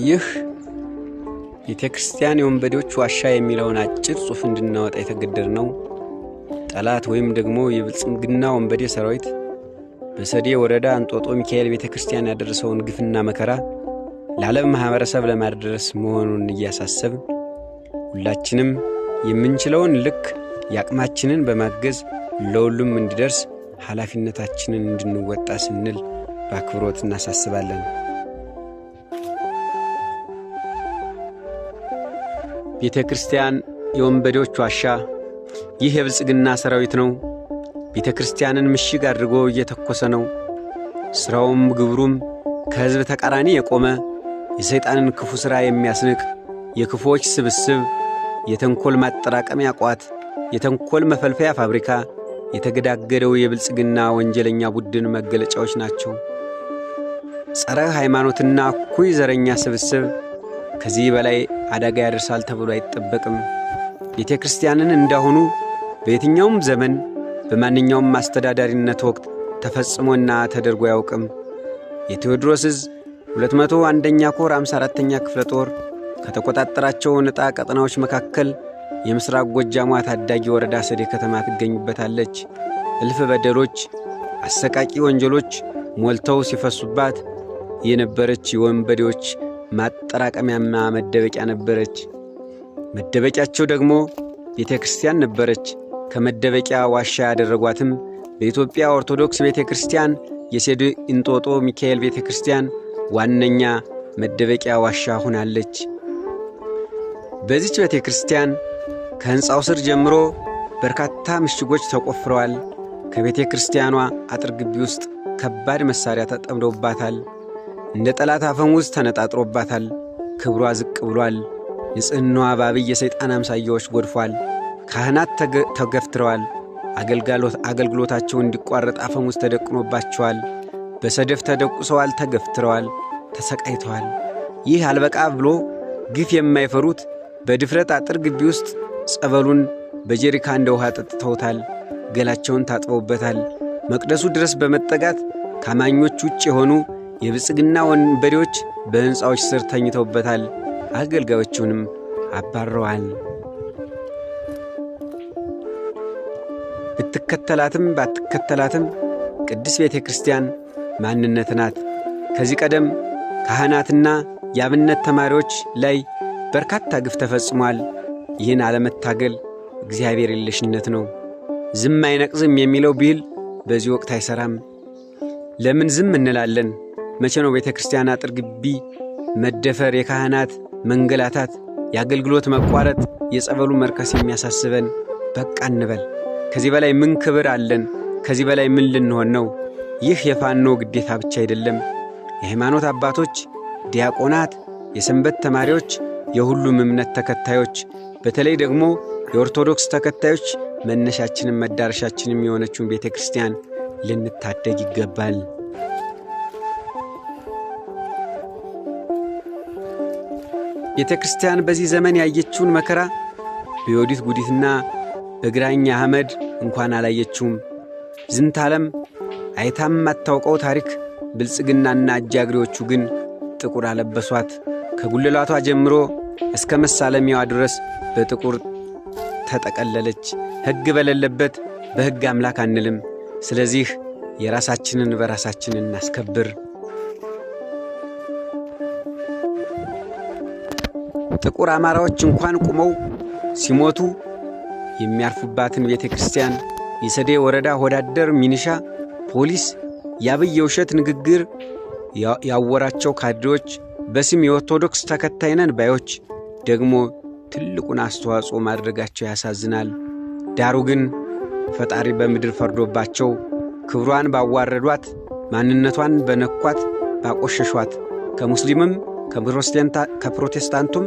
ይህ ቤተክርስቲያን የወንበዴዎች ዋሻ የሚለውን አጭር ጽሑፍ እንድናወጣ የተገደድነው ጠላት ወይም ደግሞ የብልጽግና ወንበዴ ሰራዊት በሰዴ ወረዳ እንጦጦ ሚካኤል ቤተክርስቲያን ያደረሰውን ግፍና መከራ ለዓለም ማህበረሰብ ለማድረስ መሆኑን እያሳሰብን ሁላችንም የምንችለውን ልክ ያቅማችንን በማገዝ ለሁሉም እንዲደርስ ኃላፊነታችንን እንድንወጣ ስንል በአክብሮት እናሳስባለን። ቤተክርስቲያን የወንበዴዎች ዋሻ ይህ የብልጽግና ሰራዊት ነው። ቤተክርስቲያንን ምሽግ አድርጎ እየተኮሰ ነው። ስራውም ግብሩም ከህዝብ ተቃራኒ የቆመ የሰይጣንን ክፉ ሥራ የሚያስንቅ የክፉዎች ስብስብ፣ የተንኮል ማጠራቀሚያ ቋት፣ የተንኮል መፈልፈያ ፋብሪካ፣ የተገዳገደው የብልጽግና ወንጀለኛ ቡድን መገለጫዎች ናቸው። ጸረ ሃይማኖትና እኩይ ዘረኛ ስብስብ ከዚህ በላይ አደጋ ያደርሳል ተብሎ አይጠበቅም። ቤተክርስቲያንን እንዳሁኑ በየትኛውም ዘመን በማንኛውም አስተዳዳሪነት ወቅት ተፈጽሞና ተደርጎ አያውቅም። የቴዎድሮስ ዕዝ 201ኛ ኮር 54ኛ ክፍለ ጦር ከተቆጣጠራቸው ነጣ ቀጠናዎች መካከል የምስራቅ ጎጃሟ ታዳጊ ወረዳ ሰዴ ከተማ ትገኝበታለች። እልፍ በደሎች፣ አሰቃቂ ወንጀሎች ሞልተው ሲፈሱባት የነበረች የወንበዴዎች ማጠራቀሚያና መደበቂያ ነበረች። መደበቂያቸው ደግሞ ቤተክርስቲያን ነበረች። ከመደበቂያ ዋሻ ያደረጓትም በኢትዮጵያ ኦርቶዶክስ ቤተክርስቲያን የሰዴ እንጦጦ ሚካኤል ቤተክርስቲያን ዋነኛ መደበቂያ ዋሻ ሆናለች። በዚች ቤተክርስቲያን ከሕንፃው ስር ጀምሮ በርካታ ምሽጎች ተቆፍረዋል። ከቤተክርስቲያኗ አጥር ግቢ ውስጥ ከባድ መሳሪያ ተጠምዶባታል። እንደ ጠላት አፈሙዝ ተነጣጥሮባታል። ክብሯ ዝቅ ብሏል። ንጽሕናዋ በአብይ የሰይጣን አምሳያዎች ጎድፏል። ካህናት ተገፍትረዋል። አገልግሎታቸው እንዲቋረጥ አፈሙዝ ተደቅኖባቸዋል። በሰደፍ ተደቁሰዋል፣ ተገፍትረዋል፣ ተሰቃይተዋል። ይህ አልበቃ ብሎ ግፍ የማይፈሩት በድፍረት አጥር ግቢ ውስጥ ጸበሉን በጀሪካ እንደ ውሃ ጠጥተውታል። ገላቸውን ታጥበውበታል። መቅደሱ ድረስ በመጠጋት ከአማኞች ውጭ የሆኑ የብልጽግና ወንበዴዎች በሕንፃዎች ስር ተኝተውበታል። አገልጋዮቹንም አባረዋል። ብትከተላትም ባትከተላትም ቅድስት ቤተ ክርስቲያን ማንነት ናት። ከዚህ ቀደም ካህናትና የአብነት ተማሪዎች ላይ በርካታ ግፍ ተፈጽሟል። ይህን አለመታገል እግዚአብሔር የለሽነት ነው። ዝም አይነቅዝም የሚለው ብሂል በዚህ ወቅት አይሰራም። ለምን ዝም እንላለን? መቼ ነው ቤተ ክርስቲያን አጥር ግቢ መደፈር፣ የካህናት መንገላታት፣ የአገልግሎት መቋረጥ፣ የጸበሉ መርከስ የሚያሳስበን? በቃ እንበል። ከዚህ በላይ ምን ክብር አለን? ከዚህ በላይ ምን ልንሆን ነው? ይህ የፋኖ ግዴታ ብቻ አይደለም። የሃይማኖት አባቶች፣ ዲያቆናት፣ የሰንበት ተማሪዎች፣ የሁሉም እምነት ተከታዮች፣ በተለይ ደግሞ የኦርቶዶክስ ተከታዮች መነሻችንም መዳረሻችንም የሆነችውን ቤተ ክርስቲያን ልንታደግ ይገባል። ቤተ ክርስቲያን በዚህ ዘመን ያየችውን መከራ በዮዲት ጉዲትና በግራኝ አህመድ እንኳን አላየችውም። ዝንተ ዓለም አይታም አታውቀው ታሪክ ብልጽግናና አጃግሬዎቹ ግን ጥቁር አለበሷት። ከጉልላቷ ጀምሮ እስከ መሳለሚያዋ ድረስ በጥቁር ተጠቀለለች። ሕግ በሌለበት በሕግ አምላክ አንልም። ስለዚህ የራሳችንን በራሳችን እናስከብር። ጥቁር አማራዎች እንኳን ቁመው ሲሞቱ የሚያርፉባትን ቤተ ክርስቲያን የሰዴ ወረዳ ወዳደር ሚኒሻ፣ ፖሊስ፣ የአብይ የውሸት ንግግር ያወራቸው ካድሬዎች፣ በስም የኦርቶዶክስ ተከታይ ነን ባዮች ደግሞ ትልቁን አስተዋጽኦ ማድረጋቸው ያሳዝናል። ዳሩ ግን ፈጣሪ በምድር ፈርዶባቸው ክብሯን ባዋረዷት፣ ማንነቷን በነኳት፣ ባቆሸሿት ከሙስሊምም ከፕሮቴስታንቱም